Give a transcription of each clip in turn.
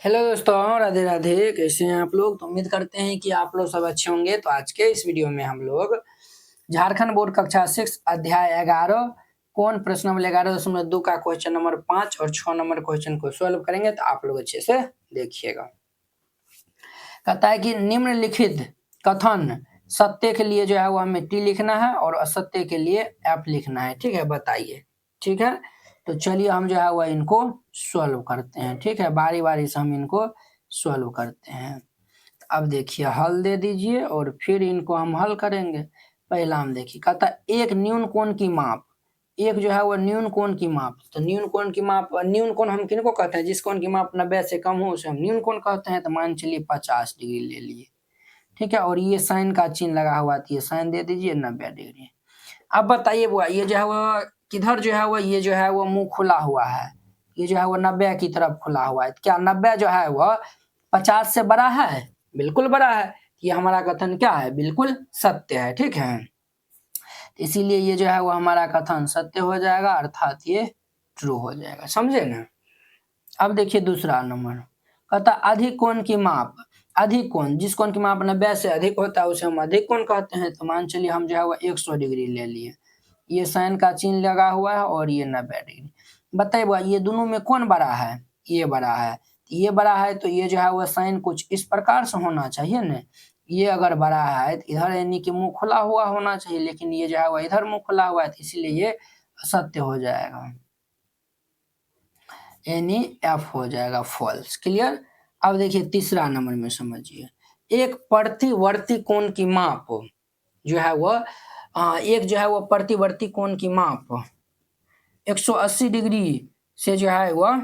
Hello दोस्तों, राधे राधे। कैसे हैं आप लोग? तो उम्मीद करते हैं कि आप लोग सब अच्छे होंगे। तो आज के इस वीडियो में हम लोग झारखंड बोर्ड कक्षा 6 अध्याय 11 कौन प्रश्न नंबर 11.2 का क्वेश्चन नंबर 5 और 6 नंबर क्वेश्चन को सॉल्व करेंगे। तो आप लोग अच्छे से देखिएगा। कहता है कि निम्नलिखित कथन सत्य के लिए जो है वो हमें टी लिखना है और असत्य के लिए एफ लिखना है। ठीक है, बताइए। ठीक है, तो चलिए हम जो है वह इनको सॉल्व करते हैं। ठीक है, बारी बारी से हम इनको सॉल्व करते हैं। अब देखिए, हल दे दीजिए और फिर इनको हम हल करेंगे। पहला हम देखिए, कहता है एक न्यून कोण की माप। एक जो है वो न्यून कोण की माप। तो न्यून कोण की माप, न्यून कोण हम किनको कहते हैं? जिस कोण की माप 90 से कम हो उसे हम न्यून कोण कहते हैं। तो मान चलिए 50 डिग्री ले लिए। ठीक है, और ये साइन का चिन्ह लगा हुआ है, साइन दे दीजिए 90 डिग्री। अब बताइए बुआ, ये जो है वो किधर जो है वो, ये जो है वो मुंह खुला हुआ है। ये जो है वो 90 की तरफ खुला हुआ है। क्या 90 जो है वह 50 से बड़ा है? बिल्कुल बड़ा है। ये हमारा कथन क्या है? बिल्कुल सत्य है। ठीक है, इसीलिए ये जो है वो हमारा कथन सत्य हो जाएगा, अर्थात ये ट्रू हो जाएगा। समझे ना? अब देखिए दूसरा नंबर, कहता अधिक कोण की माप। अधिक कोण, जिस कोण की माप 90 से अधिक होता है उसे हम अधिक कोण कहते हैं। तो मान चलिए हम जो है वो 100 डिग्री ले लिए। ये साइन का चिन्ह लगा हुआ है और ये 90 डिग्री। बताइए ये दोनों में कौन बड़ा है? ये बड़ा है। ये बड़ा है तो ये जो है वो साइन कुछ इस प्रकार से होना चाहिए ना। ये अगर बड़ा है तो इधर यानी कि मुंह खुला हुआ होना चाहिए, लेकिन ये जो है वो इधर मुंह खुला हुआ है, तो इसीलिए ये असत्य हो जाएगा, यानी एफ हो जाएगा फॉल्स। क्लियर? अब देखिए तीसरा नंबर में समझिए, एक प्रतिवर्ती कोण की माप जो है वो एक जो है वो प्रतिवर्ती कोण की माप 180 डिग्री से जो है वह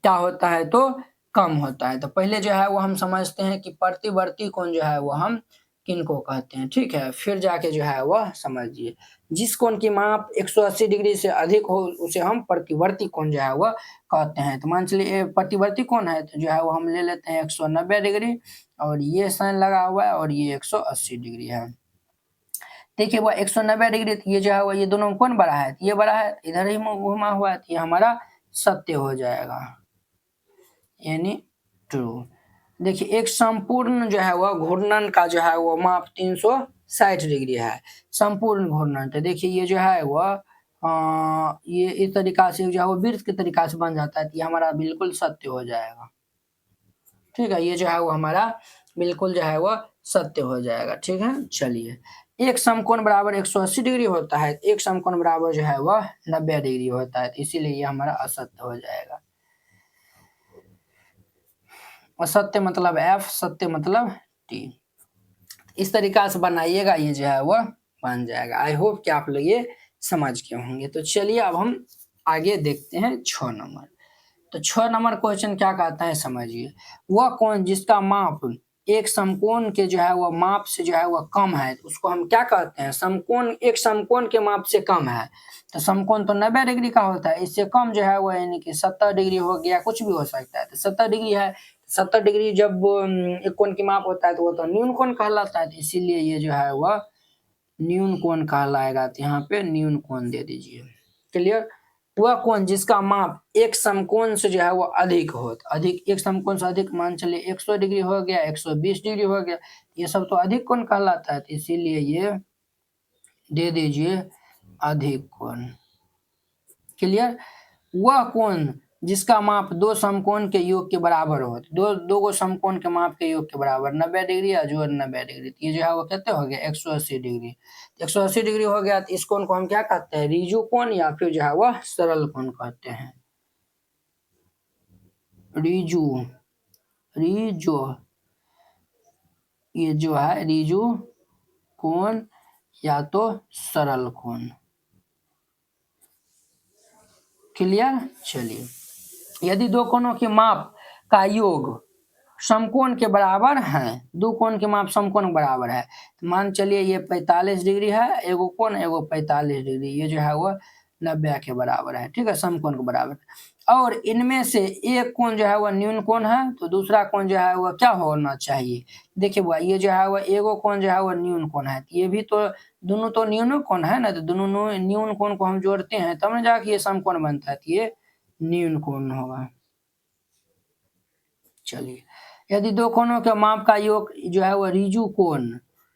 क्या होता है? तो कम होता है। तो पहले जो है वो हम समझते हैं कि प्रतिवर्ती कोण जो है वो हम किनको कहते हैं। ठीक है, फिर जाके जो है वह समझिए, जिस कोण की माप 180 डिग्री से अधिक हो उसे हम प्रतिवर्ती कोण जो है वह कहते हैं। तो मान चलिए प्रतिवर्ती कोण है तो जो है वो हम ले लेते हैं 190 डिग्री, और ये साइन लगा हुआ है और ये 180 डिग्री है। देखिए वो 190 डिग्री, ये जो है वो ये दोनों में कौन बड़ा है? ये बड़ा है, इधर ही घुमा हुआ है, तो ये हमारा सत्य हो जाएगा, यानी ट्रू। देखिए एक संपूर्ण जो है वो घूर्णन का जो है वो माप 360 डिग्री है। संपूर्ण घूर्णन, तो देखिए ये जो है वो ये इस तरीका से जो है वो वृत्त के तरीका से बन जाता है, तो ये हमारा बिल्कुल सत्य हो जाएगा। ठीक है, ये जो है वो हमारा बिल्कुल जो है वो सत्य हो जाएगा। ठीक है, चलिए एक समकोण बराबर 180 डिग्री होता है, एक समकोण बराबर जो है वह 90 डिग्री होता है, इसीलिए ये हमारा असत्य हो जाएगा। असत्य मतलब एफ, सत्य मतलब टी। इस तरीका से बनाइएगा, ये जो है वह बन जाएगा। आई होप कि आप लोग ये समझ के होंगे। तो चलिए अब हम आगे देखते हैं 6 नंबर। तो 6 नंबर क्वेश्चन क्या कहता है समझिए, वह कोण जिसका माप एक समकोण के जो है वह माप से जो है वह कम है, तो उसको हम क्या कहते हैं? समकोण एक समकोण के माप से कम है। तो समकोण तो 90 डिग्री का होता है, इससे कम जो है वह यानी कि 70 डिग्री हो गया, कुछ भी हो सकता है। तो 70 डिग्री है, 70 डिग्री जब एक कोण की माप होता है तो वो तो न्यून कोण कहलाता है, तो इसीलिए ये जो है वह न्यून कोण कहलाएगा। तो यहाँ पे न्यून कोण दे दीजिए। क्लियर? वह कोण जिसका माप एक समकोण से जो है वो अधिक हो, अधिक एक समकोण से अधिक, मान चलिए 100 डिग्री हो गया, 120 डिग्री हो गया, ये सब तो अधिक कोण कहलाता है, तो इसीलिए ये दे दीजिए अधिक कोण। क्लियर? वह कोण जिसका माप दो समकोण के योग के बराबर हो, दो गो समकोण के माप के योग के बराबर 90 डिग्री या जो 90 डिग्री, ये जो है वो कहते हो गया 180 डिग्री। 180 डिग्री हो गया तो इस कोण को हम क्या कहते हैं? रिजु कोण, या फिर जो है वह सरल कोण कहते हैं। रिजु, रिजु, ये जो है रिजु कोण या तो सरल कोण। क्लियर? चलिए, यदि दो कोणों के माप का योग समकोण के बराबर है, दो कोण के माप समकोण बराबर है, तो मान चलिए ये 45 डिग्री है एगो कोण, एगो 45 डिग्री, ये जो है वो 90 के बराबर है। ठीक है, समकोण के बराबर। और इनमें से एक कोण जो है वह न्यून कोण है, तो दूसरा कोण जो है वह क्या होना चाहिए? देखिए बुआ, ये जो है वह एगो कोण जो है वह न्यून कोण है, ये भी तो दोनों तो न्यून कोण है ना, तो दोनों न्यून कोण को हम जोड़ते हैं तब ना जाके ये समकोण बनता है, तो ये न्यून कोण होगा। चलिए, यदि दो कोणों के माप का योग जो है वो रिजु कोण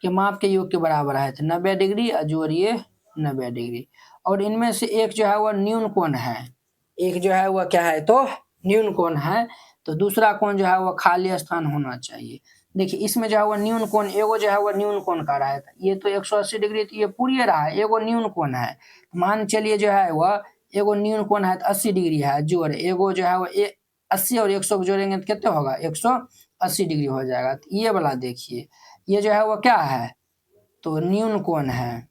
के माप के योग के बराबर है तो 90 डिग्री, जोड़िए 90 डिग्री। और इनमें से एक जो है वह न्यून कोण है, एक जो है वह क्या है तो न्यून कोण है, तो दूसरा कोण जो है वह खाली स्थान होना चाहिए। देखिए इसमें जो है वह न्यून कोण, एगो जो है वह न्यून कोण का रहा है, ये तो 180 डिग्री तो ये पूरी रहा है, एगो न्यून कोण है, मान चलिए जो है वह एगो न्यून कोण है तो 80 डिग्री है, जोड़ एगो जो है वह 80 और 100 को जोड़ेंगे तो कितने होगा 180 डिग्री हो जाएगा। तो ये वाला देखिए, ये जो है वो क्या है तो न्यून कोण है,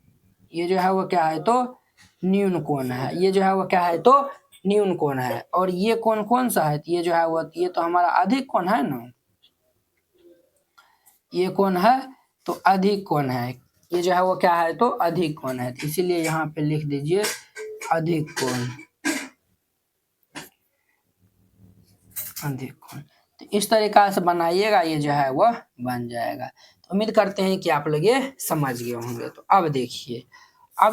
ये जो है वो क्या है तो न्यून कोण है, ये जो है वो क्या है तो न्यून कोण है। और ये कोण कौन सा है तो ये जो है वो ये तो हमारा अधिक कोण है ना, ये कोण है तो अधिक कोण है, ये जो है वो क्या है तो अधिक कोण है, इसीलिए यहाँ पे लिख दीजिए अधिक कोण, अधिक कोण। तो इस तरीका से बनाइएगा, ये जो है वह बन जाएगा। तो उम्मीद करते हैं कि आप लोग ये समझ गए होंगे। तो अब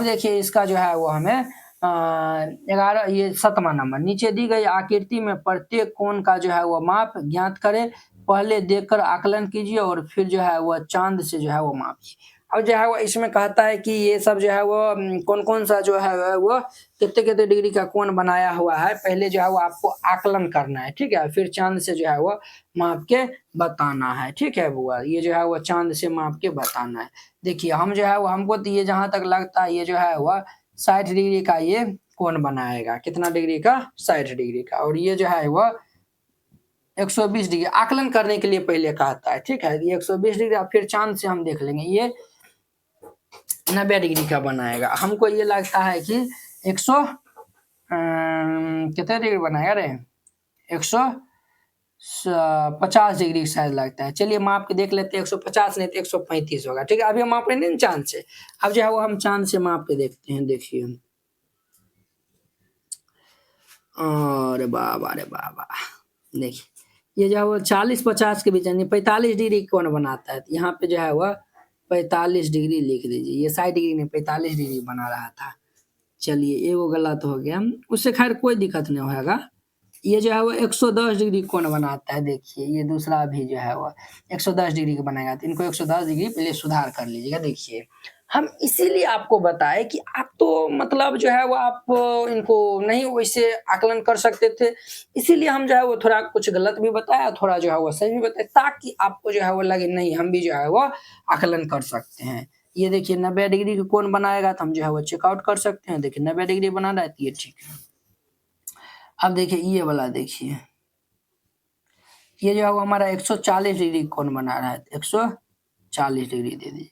देखिए इसका जो है वो हमें 11 ये 7वां नंबर, नीचे दी गई आकृति में प्रत्येक कोण का जो है वो माप ज्ञात करें, पहले देखकर आकलन कीजिए और फिर जो है वह चांद से जो है वो मापिए। अब जो है वो इसमें कहता है कि ये सब जो है वो कौन कौन सा जो है वो कितने कितने डिग्री का कोण बनाया हुआ है, पहले जो है वो आपको आकलन करना है, ठीक है, फिर चांद से जो है वो माप के बताना है, ठीक है बुआ, ये जो है वो चांद से माप के बताना है। देखिए हम जो है वो हमको तो ये जहां तक लगता है ये जो है वह 60 डिग्री का ये कोण बनाएगा, कितना डिग्री का 60 डिग्री का, और ये जो है वह 120 डिग्री आकलन करने के लिए पहले कहता है, ठीक है, ये 120 डिग्री, फिर चांद से हम देख लेंगे ये 90 डिग्री का बनाएगा। हमको ये लगता है कि 100 कितने डिग्री बनाएगा रे 150 डिग्री शायद लगता है, चलिए माप के देख लेते हैं, 150 नहीं तो 135 होगा, ठीक है। अभी हम माप रहे हैं चांद से, अब जो है वो हम चांद से माप के देखते हैं। देखिए अरे बाबा देखिए ये जो है वो 40-50 के बीच यानी 45 डिग्री कौन बनाता है, यहाँ पे जो है वह 45 डिग्री लिख दीजिए, ये 60 डिग्री नहीं 45 डिग्री बना रहा था। चलिए ये वो गलत हो गया, उससे खैर कोई दिक्कत नहीं होगा। ये जो है वो 110 डिग्री कौन बनाता है, देखिए ये दूसरा भी जो है वो 110 डिग्री का बनाएगा, तो इनको 110 डिग्री पहले सुधार कर लीजिएगा। देखिए हम इसीलिए आपको बताए कि आप तो मतलब जो है वो आप इनको नहीं वैसे आकलन कर सकते थे, इसीलिए हम जो है वो थोड़ा कुछ गलत भी बताया, थोड़ा जो है वो सही भी बताया, ताकि आपको जो है वो लगे नहीं हम भी जो है वो आकलन कर सकते हैं। ये देखिए 90 डिग्री का कोण बनाएगा तो हम जो है वो चेकआउट कर सकते हैं। देखिए 90 डिग्री बना रहा है तो ये ठीक है। अब देखिए ये वाला देखिए, ये जो है वो हमारा 140 डिग्री कोण बना रहा है, 140 डिग्री दे दीजिए।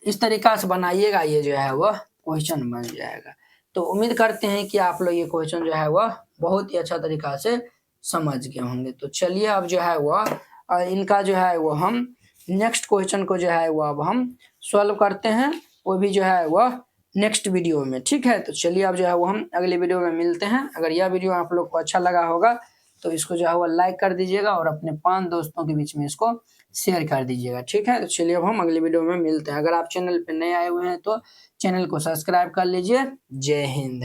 इस तरीका से बनाइएगा, ये जो है वह क्वेश्चन बन जाएगा। तो उम्मीद करते हैं कि आप लोग ये क्वेश्चन जो है वह बहुत ही अच्छा तरीका से समझ गए होंगे। तो चलिए अब जो है वह इनका जो है वो हम नेक्स्ट क्वेश्चन को जो है वो अब हम सॉल्व करते हैं, वो भी जो है वह नेक्स्ट वीडियो में, ठीक है। तो चलिए अब जो है वो हम अगले वीडियो में मिलते हैं। अगर यह वीडियो आप लोग को अच्छा लगा होगा तो इसको जो है वो लाइक कर दीजिएगा और अपने 5 दोस्तों के बीच में इसको शेयर कर दीजिएगा, ठीक है। तो चलिए अब हम अगले वीडियो में मिलते हैं। अगर आप चैनल पे नए आए हुए हैं तो चैनल को सब्सक्राइब कर लीजिए। जय हिंद।